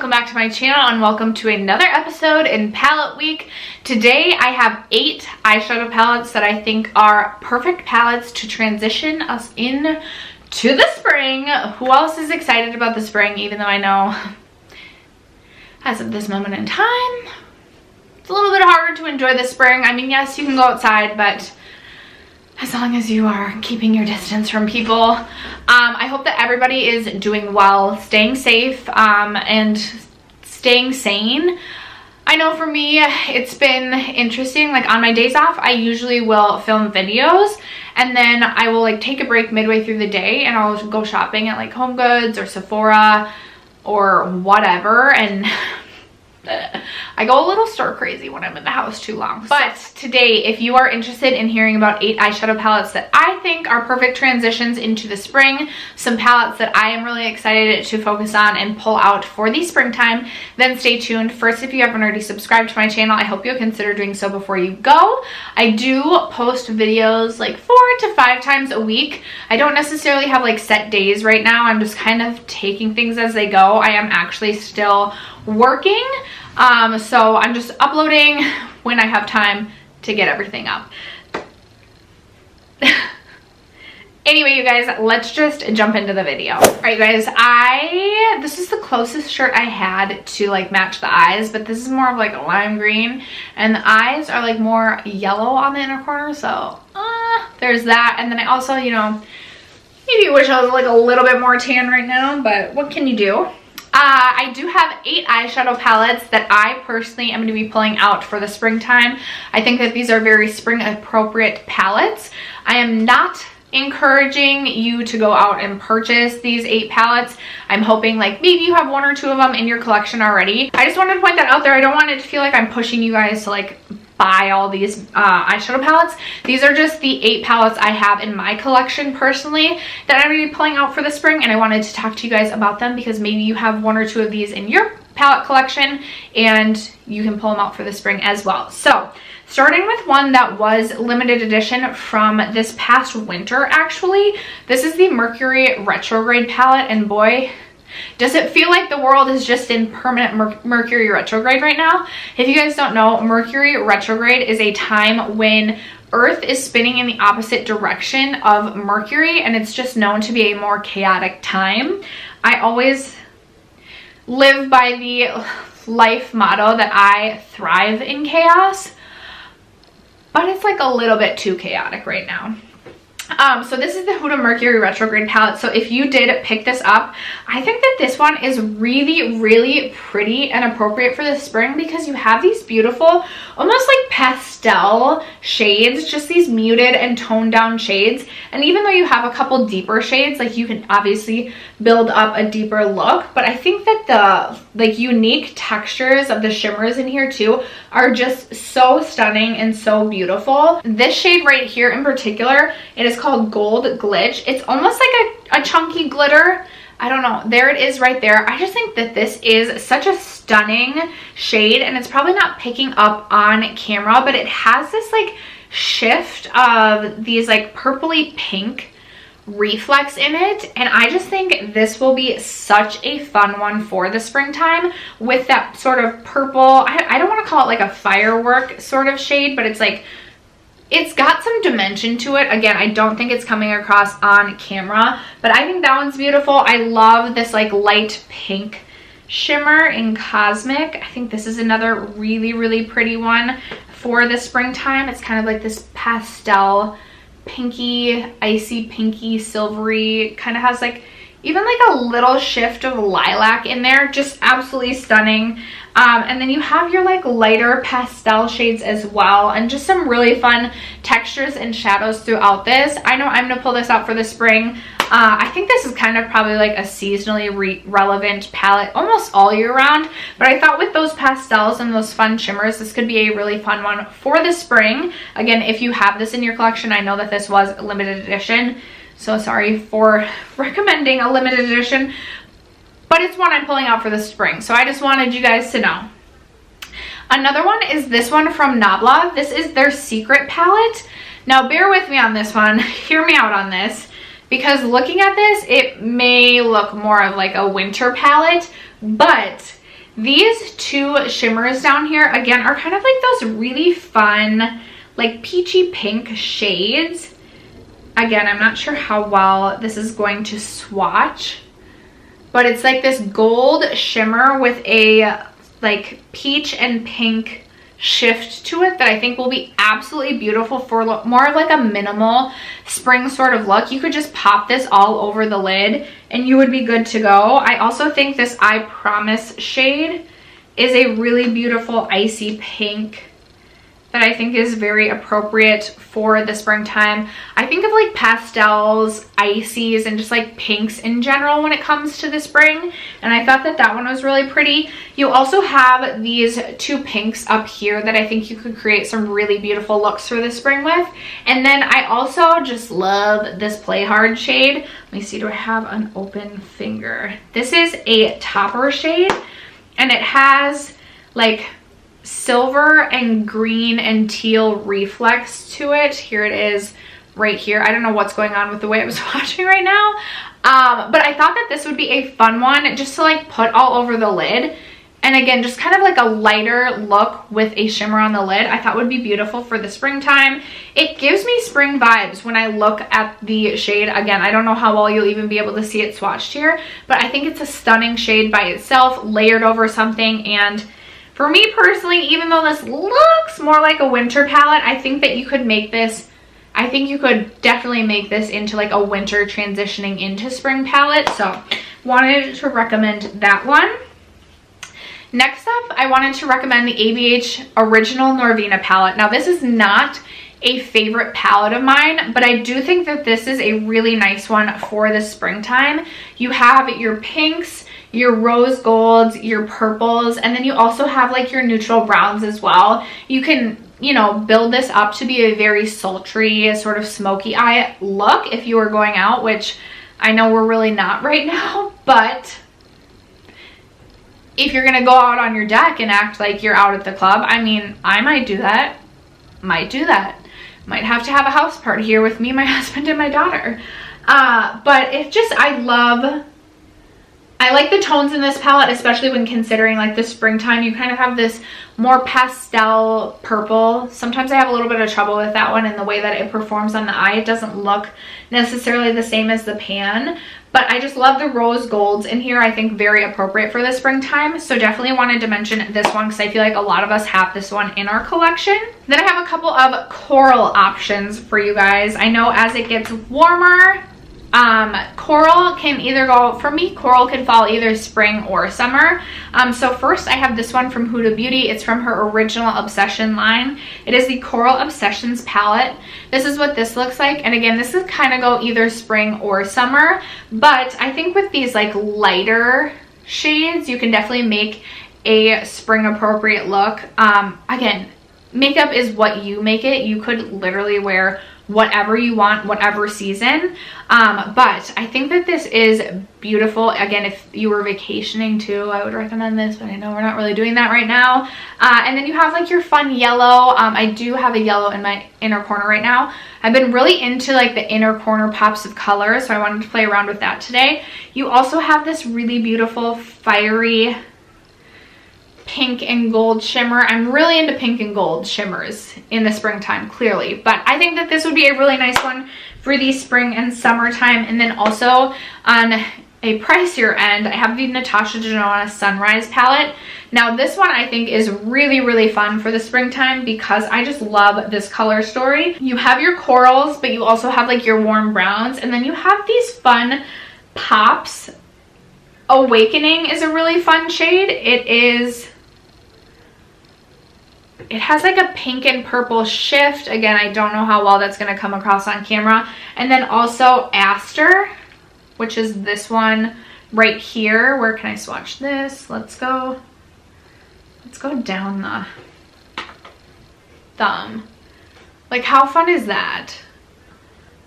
welcome back to my channel and welcome to another episode in palette week. Today I have 8 eyeshadow palettes that I think are perfect palettes to transition us in to the spring. Who else is excited about the spring, even though I know as of this moment in time it's a little bit harder to enjoy the spring. I mean, yes, you can go outside, but as long as you are keeping your distance from people. I hope that everybody is doing well, staying safe, and staying sane. I know for me, it's been interesting. Like on my days off, I usually will film videos and then I will like take a break midway through the day and I'll go shopping at like Home Goods or Sephora or whatever, and I go a little stir crazy when I'm in the house too long. But today, if you are interested in hearing about 8 eyeshadow palettes that I think are perfect transitions into the spring, some palettes that I am really excited to focus on and pull out for the springtime, then stay tuned. First, if you haven't already subscribed to my channel, I hope you'll consider doing so before you go. I do post videos like 4 to 5 times a week. I don't necessarily have like set days right now. I'm just kind of taking things as they go. I am actually still working, so I'm just uploading when I have time to get everything up. Anyway, you guys, let's just jump into the video. All right, guys, this is the closest shirt I had to like match the eyes, but this is more of like a lime green and the eyes are like more yellow on the inner corner, so there's that. And then I also, you know, maybe wish I was like a little bit more tan right now, but what can you do? I do have 8 eyeshadow palettes that I personally am going to be pulling out for the springtime. I think that these are very spring appropriate palettes. I am not encouraging you to go out and purchase these 8 palettes. I'm hoping like maybe you have 1 or 2 of them in your collection already. I just wanted to point that out there. I don't want it to feel like I'm pushing you guys to like buy all these eyeshadow palettes. These are just the 8 palettes I have in my collection personally that I'm going to be pulling out for the spring, and I wanted to talk to you guys about them because maybe you have 1 or 2 of these in your palette collection and you can pull them out for the spring as well. So starting with one that was limited edition from this past winter, actually. This is the Mercury Retrograde palette, and boy, does it feel like the world is just in permanent Mercury retrograde right now. If you guys don't know, Mercury retrograde is a time when Earth is spinning in the opposite direction of Mercury, and it's just known to be a more chaotic time. I always live by the life motto that I thrive in chaos, but it's like a little bit too chaotic right now. So this is the Huda Mercury Retrograde palette. So if you did pick this up, I think that this one is really, really pretty and appropriate for the spring because you have these beautiful, almost like pastel shades, just these muted and toned down shades. And even though you have a couple deeper shades, like you can obviously build up a deeper look, but I think that the like unique textures of the shimmers in here too are just so stunning and so beautiful. This shade right here in particular, it is called Gold Glitch. It's almost like a chunky glitter. I don't know. There it is right there. I just think that this is such a stunning shade, and it's probably not picking up on camera, but it has this like shift of these like purpley pink reflex in it, and I just think this will be such a fun one for the springtime with that sort of purple, I don't want to call it like a firework sort of shade, but it's like it's got some dimension to it. Again, I don't think it's coming across on camera, but I think that one's beautiful. I love this like light pink shimmer in Cosmic. I think this is another really, really pretty one for the springtime. It's kind of like this pastel pinky, icy pinky, silvery, kind of has like even like a little shift of lilac in there. Just absolutely stunning. And then you have your like lighter pastel shades as well, and just some really fun textures and shadows throughout this. I know I'm gonna pull this out for the spring. I think this is kind of probably like a seasonally relevant palette almost all year round, but I thought with those pastels and those fun shimmers, this could be a really fun one for the spring. Again, if you have this in your collection, I know that this was a limited edition, so sorry for recommending a limited edition, but it's one I'm pulling out for the spring, so I just wanted you guys to know. Another one is this one from Nob Love. This is their Secret palette. Now bear with me on this one, hear me out on this, because looking at this, it may look more of like a winter palette, but These two shimmers down here, again, are kind of like those really fun, like peachy pink shades. Again, I'm not sure how well this is going to swatch, but it's like this gold shimmer with a like peach and pink shift to it that I think will be absolutely beautiful for more of like a minimal spring sort of look. You could just pop this all over the lid and you would be good to go. I also think this I Promise shade is a really beautiful icy pink that I think is very appropriate for the springtime. I think of like pastels, icies, and just like pinks in general when it comes to the spring. And I thought that that one was really pretty. You also have these two pinks up here that I think you could create some really beautiful looks for the spring with. And then I also just love this Play Hard shade. Let me see, do I have an open finger? This is a topper shade and it has like silver and green and teal reflex to it. Here it is right here. I don't know what's going on with the way I was watching right now, but I thought that this would be a fun one just to like put all over the lid. And again, just kind of like a lighter look with a shimmer on the lid, I thought would be beautiful for the springtime. It gives me spring vibes when I look at the shade. Again, I don't know how well you'll even be able to see it swatched here, but I think it's a stunning shade by itself, layered over something. And for me personally, even though this looks more like a winter palette, I think that you could make this, I think you could definitely make this into like a winter transitioning into spring palette. So wanted to recommend that one. Next up, I wanted to recommend the ABH Original Noir Vena palette. Now this is not a favorite palette of mine, but I do think that this is a really nice one for the springtime. You have your pinks, your rose golds, your purples, and then you also have like your neutral browns as well. You can, you know, build this up to be a very sultry sort of smoky eye look if you were going out, which I know we're really not right now, but if you're gonna go out on your deck and act like you're out at the club, I mean, I might do that. Might have to have a house party here with me, my husband, and my daughter. But it's just, I like the tones in this palette, especially when considering like the springtime. You kind of have this more pastel purple. Sometimes I have a little bit of trouble with that one in the way that it performs on the eye. It doesn't look necessarily the same as the pan, but I just love the rose golds in here. I think very appropriate for the springtime. So definitely wanted to mention this one because I feel like a lot of us have this one in our collection. Then I have a couple of coral options for you guys. I know as it gets warmer, coral can either go, for me, coral can fall either spring or summer. So first I have this one from Huda Beauty. It's from her Original Obsession line. It is the Coral Obsessions palette. This is what this looks like. And again, this is kind of go either spring or summer, but I think with these like lighter shades, you can definitely make a spring appropriate look. Again, makeup is what you make it. You could literally wear whatever you want, whatever season, but I think that this is beautiful. Again, if you were vacationing too, I would recommend this, but I know we're not really doing that right now. And then you have like your fun yellow. I do have a yellow in my inner corner right now. I've been really into like the inner corner pops of color, so I wanted to play around with that today. You also have this really beautiful fiery pink and gold shimmer. I'm really into pink and gold shimmers in the springtime, clearly, but I think that this would be a really nice one for the spring and summertime. And then also on a pricier end, I have the Natasha Denona Sunrise palette. Now this one I think is really, really fun for the springtime because I just love this color story. You have your corals, but you also have like your warm browns, and then you have these fun pops. Awakening is a really fun shade. It has like a pink and purple shift. Again, I don't know how well that's going to come across on camera. And then also Aster, which is this one right here. Where can I swatch this? Let's go down the thumb. Like, how fun is that?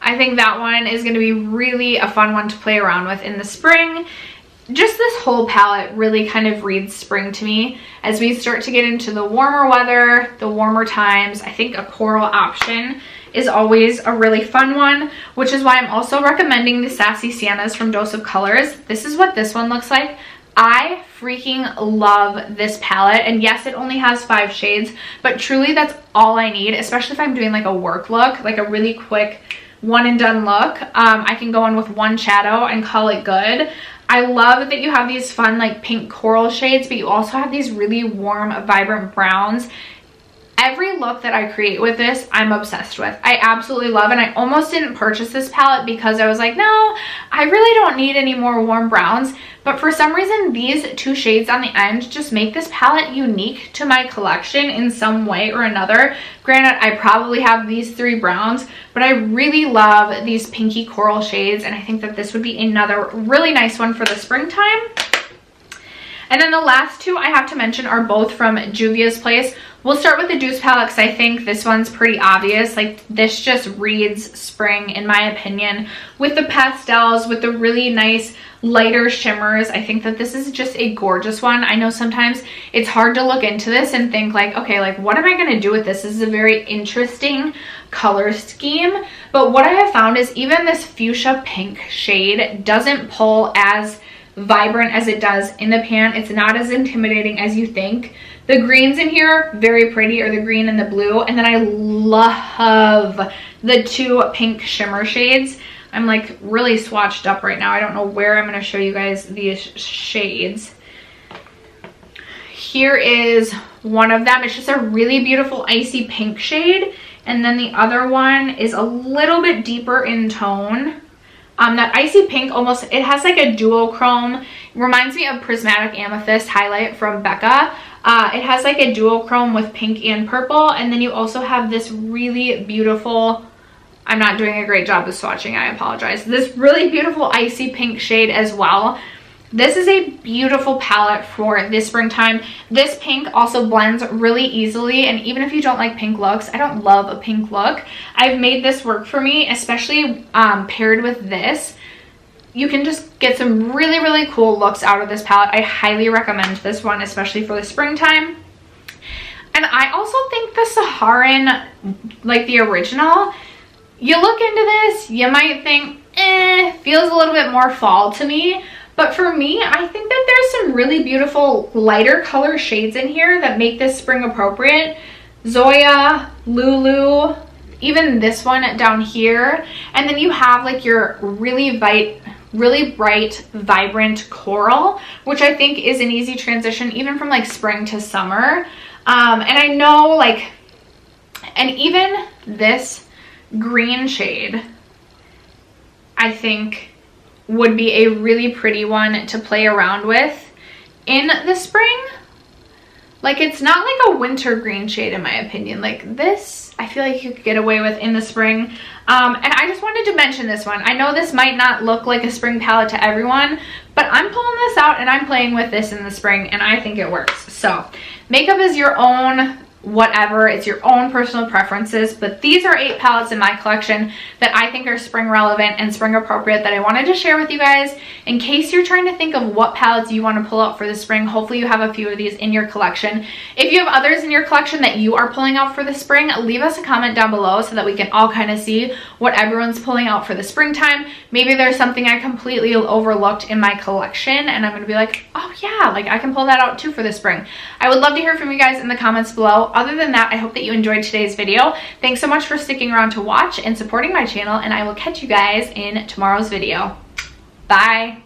I think that one is going to be really a fun one to play around with in the spring. Just this whole palette really kind of reads spring to me. As we start to get into the warmer weather, the warmer times, I think a coral option is always a really fun one, which is why I'm also recommending the Sassy Siennas from Dose of Colors. This is what this one looks like. I freaking love this palette, and yes, it only has 5 shades, but truly that's all I need, especially if I'm doing like a work look, like a really quick one and done look. I can go in with one shadow and call it good. I love that you have these fun like pink coral shades, but you also have these really warm, vibrant browns. Every look that I create with this, I'm obsessed with. I absolutely love, and I almost didn't purchase this palette because I was like, no, I really don't need any more warm browns. But for some reason, these 2 shades on the end just make this palette unique to my collection in some way or another. Granted, I probably have these 3 browns, but I really love these pinky coral shades, and I think that this would be another really nice one for the springtime. And then the last 2 I have to mention are both from Juvia's Place. We'll start with the Deuce palette because I think this one's pretty obvious. Like, this just reads spring in my opinion. With the pastels, with the really nice lighter shimmers, I think that this is just a gorgeous one. I know sometimes it's hard to look into this and think like, okay, like what am I going to do with this? This is a very interesting color scheme. But what I have found is even this fuchsia pink shade doesn't pull as vibrant as it does in the pan. It's not as intimidating as you think. The greens in here, very pretty, or the green and the blue. And then I love the 2 pink shimmer shades. I'm like really swatched up right now. I don't know where I'm going to show you guys these shades. Here is one of them. It's just a really beautiful icy pink shade. And then the other one is a little bit deeper in tone. That icy pink almost, it has like a duochrome. It reminds me of Prismatic Amethyst highlight from Becca. It has like a duochrome with pink and purple. And then you also have this really beautiful, I'm not doing a great job of swatching, I apologize. This really beautiful icy pink shade as well. This is a beautiful palette for this springtime. This pink also blends really easily, and even if you don't like pink looks, I don't love a pink look, I've made this work for me, especially paired with this. You can just get some really, really cool looks out of this palette. I highly recommend this one, especially for the springtime. And I also think the Saharan, like the original, you look into this, you might think, feels a little bit more fall to me. But for me, I think that there's some really beautiful lighter color shades in here that make this spring appropriate. Zoya, Lulu, even this one down here. And then you have like your really bright, vibrant coral, which I think is an easy transition even from like spring to summer. And I know like, and even this green shade, I think would be a really pretty one to play around with in the spring. Like, it's not like a winter green shade in my opinion. Like this, I feel like you could get away with in the spring. And I just wanted to mention this one. I know this might not look like a spring palette to everyone, but I'm pulling this out and I'm playing with this in the spring and I think it works. So makeup is your own whatever, it's your own personal preferences, but these are 8 palettes in my collection that I think are spring relevant and spring appropriate that I wanted to share with you guys in case you're trying to think of what palettes you want to pull out for the spring. Hopefully you have a few of these in your collection. If you have others in your collection that you are pulling out for the spring, leave us a comment down below so that we can all kind of see what everyone's pulling out for the springtime. Maybe there's something I completely overlooked in my collection and I'm gonna be like, oh yeah, like I can pull that out too for the spring. I would love to hear from you guys in the comments below. Other than that, I hope that you enjoyed today's video. Thanks so much for sticking around to watch and supporting my channel, and I will catch you guys in tomorrow's video. Bye.